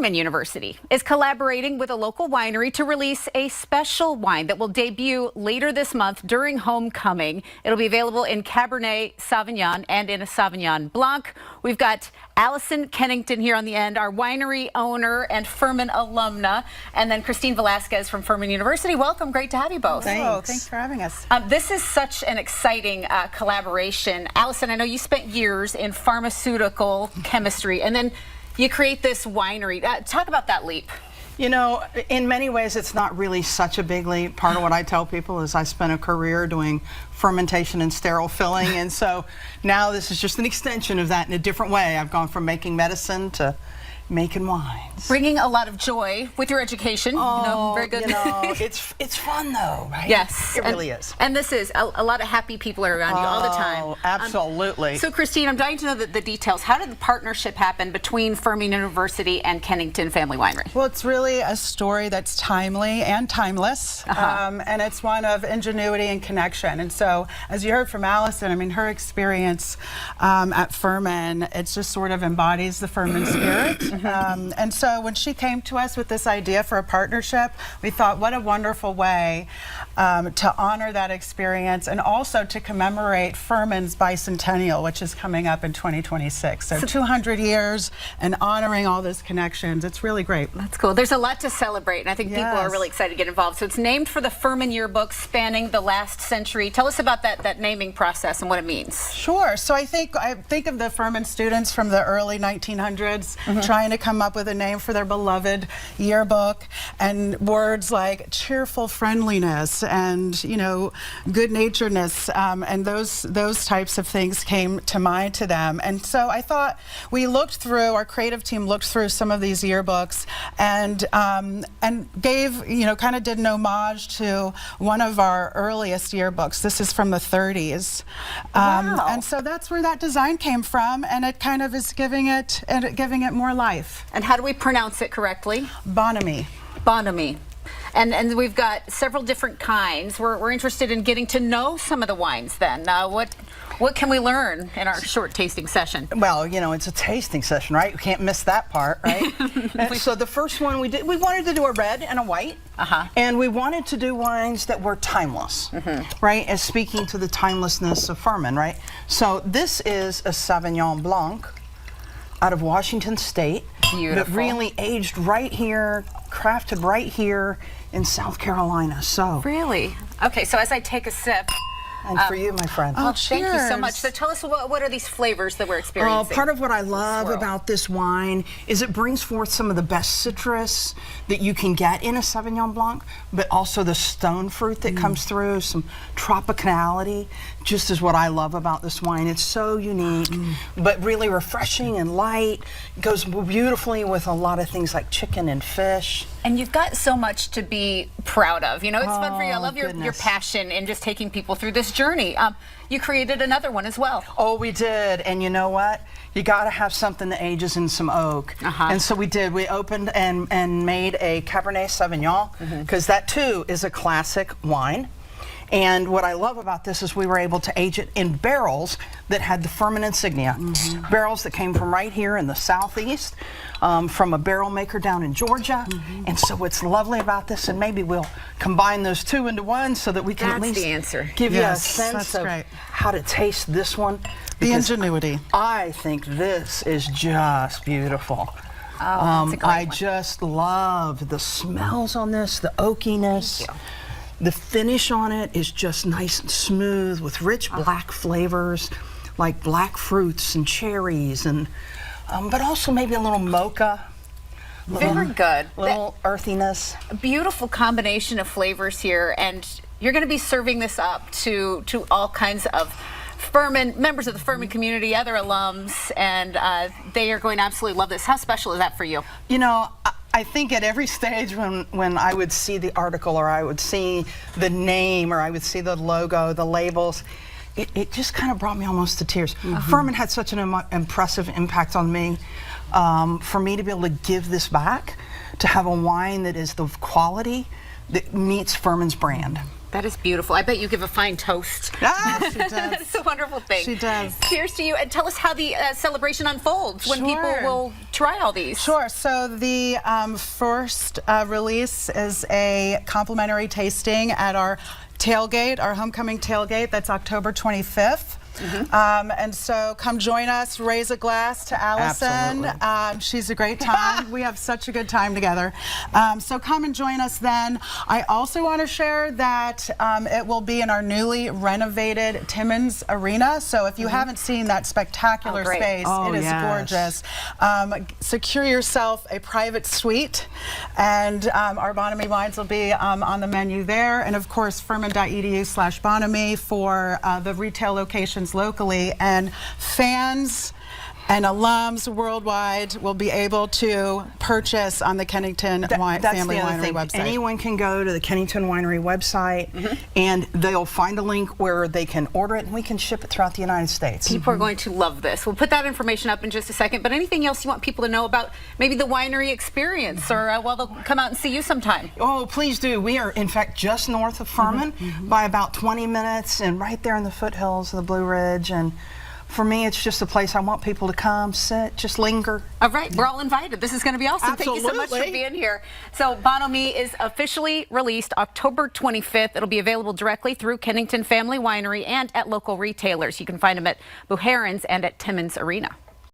Furman University is collaborating with a local winery to release a special wine that will debut later this month during homecoming. It'll be available in Cabernet Sauvignon and in a Sauvignon Blanc. We've got Allison Kennington here on the end, our winery owner and Furman alumna, and then Christine Velasquez from Furman University. Welcome. Great to have you both. Thanks for having us. This is such an exciting collaboration. Allison, I know you spent years in pharmaceutical chemistry, and then you create this winery. Talk about that leap. You know, in many ways, it's not really such a big leap. Part of what I tell people is I spent a career doing fermentation and sterile filling, and so now this is just an extension of that in a different way. I've gone from making medicine to making wines. Bringing a lot of joy with your education. Oh, very good. You know, it's fun though, right? Yes. It really is. And this is a lot of happy people are around you all the time. Oh, absolutely. So Christine, I'm dying to know the details. How did the partnership happen between Furman University and Kennington Family Winery? Well, it's really a story that's timely and timeless, and it's one of ingenuity and connection. And so, as you heard from Allison, I mean, her experience at Furman, it just sort of embodies the Furman spirit. And so when she came to us with this idea for a partnership, we thought, what a wonderful way to honor that experience and also to commemorate Furman's bicentennial, which is coming up in 2026. So 200 years and honoring all those connections. It's really great. That's cool. There's a lot to celebrate, and I think people are really excited to get involved. So it's named for the Furman yearbook spanning the last century. Tell us about that naming process and what it means. Sure. So I think of the Furman students from the early 1900s trying to come up with a name for their beloved yearbook, and words like cheerful friendliness and, you know, good-naturedness, and those types of things came to mind to them. And so I thought we looked through, our creative team looked through some of these yearbooks and gave, you know, kind of did an homage to one of our earliest yearbooks. This is from the 30s. Wow. And so that's where that design came from, and it kind of is giving it more life. And how do we pronounce it correctly? Bonhomie. Bonhomie. And we've got several different kinds. We're interested in getting to know some of the wines then. What can we learn in our short tasting session? Well, you know, it's a tasting session, right? We can't miss that part, right? So the first one we wanted to do a red and a white. And we wanted to do wines that were timeless, right? As speaking to the timelessness of Furman, right? So this is a Sauvignon Blanc out of Washington State. Beautiful. That really aged right here, crafted right here in South Carolina. So really? Okay, so as I take a sip. And for you, my friend. Oh, thank you so much. So tell us, what are these flavors that we're experiencing? Part of what I love about this wine is it brings forth some of the best citrus that you can get in a Sauvignon Blanc, but also the stone fruit that comes through, some tropicality, just is what I love about this wine. It's so unique, but really refreshing and light. It goes beautifully with a lot of things like chicken and fish. And you've got so much to be proud of. You know, it's fun for you. I love your passion in just taking people through this journey. You created another one as well. Oh, we did. And you know what? You got to have something that ages in some oak. And so we did. We opened and made a Cabernet Sauvignon, because that too is a classic wine. And what I love about this is we were able to age it in barrels that had the Furman insignia. Barrels that came from right here in the southeast, from a barrel maker down in Georgia. And so what's lovely about this, and maybe we'll combine those two into one so that we can at least give you a sense of how to taste this one. The ingenuity. I think this is just beautiful. I just love the smells on this, the oakiness. The finish on it is just nice and smooth with rich black flavors like black fruits and cherries, and but also maybe a little mocha. Very good. Little earthiness. A beautiful combination of flavors here, and you're going to be serving this up to all kinds of Furman members of the Furman community, other alums, and they are going to absolutely love this. How special is that for you? You know, I think at every stage when I would see the article, or I would see the name, or I would see the logo, the labels, it just kind of brought me almost to tears. Furman had such an impressive impact on me. For me to be able to give this back, to have a wine that is the quality that meets Furman's brand. That is beautiful. I bet you give a fine toast. She does. It's a wonderful thing. She does. Cheers to you, and tell us how the celebration unfolds when people will try all these. Sure. So the first release is a complimentary tasting at our tailgate, our homecoming tailgate. That's October 25th. And so come join us, raise a glass to Allison. She's a great time. We have such a good time together. So come and join us then. I also want to share that it will be in our newly renovated Timmins Arena. So if you haven't seen that spectacular space, it is gorgeous. Secure yourself a private suite, and our Bonhomie wines will be on the menu there. And of course, furman.edu/Bonhomie for the retail locations locally, and fans and alums worldwide will be able to purchase on the Kennington Family Winery website. Anyone can go to the Kennington Winery website and they'll find a link where they can order it, and we can ship it throughout the United States. People are going to love this. We'll put that information up in just a second, but anything else you want people to know about maybe the winery experience, or well, they'll come out and see you sometime? Oh, please do. We are, in fact, just north of Furman by about 20 minutes, and right there in the foothills of the Blue Ridge. And for me, it's just a place I want people to come, sit, just linger. All right, we're all invited. This is going to be awesome. Absolutely. Thank you so much for being here. So Bonhomie is officially released October 25th. It'll be available directly through Kennington Family Winery and at local retailers. You can find them at Bucharan's and at Timmins Arena.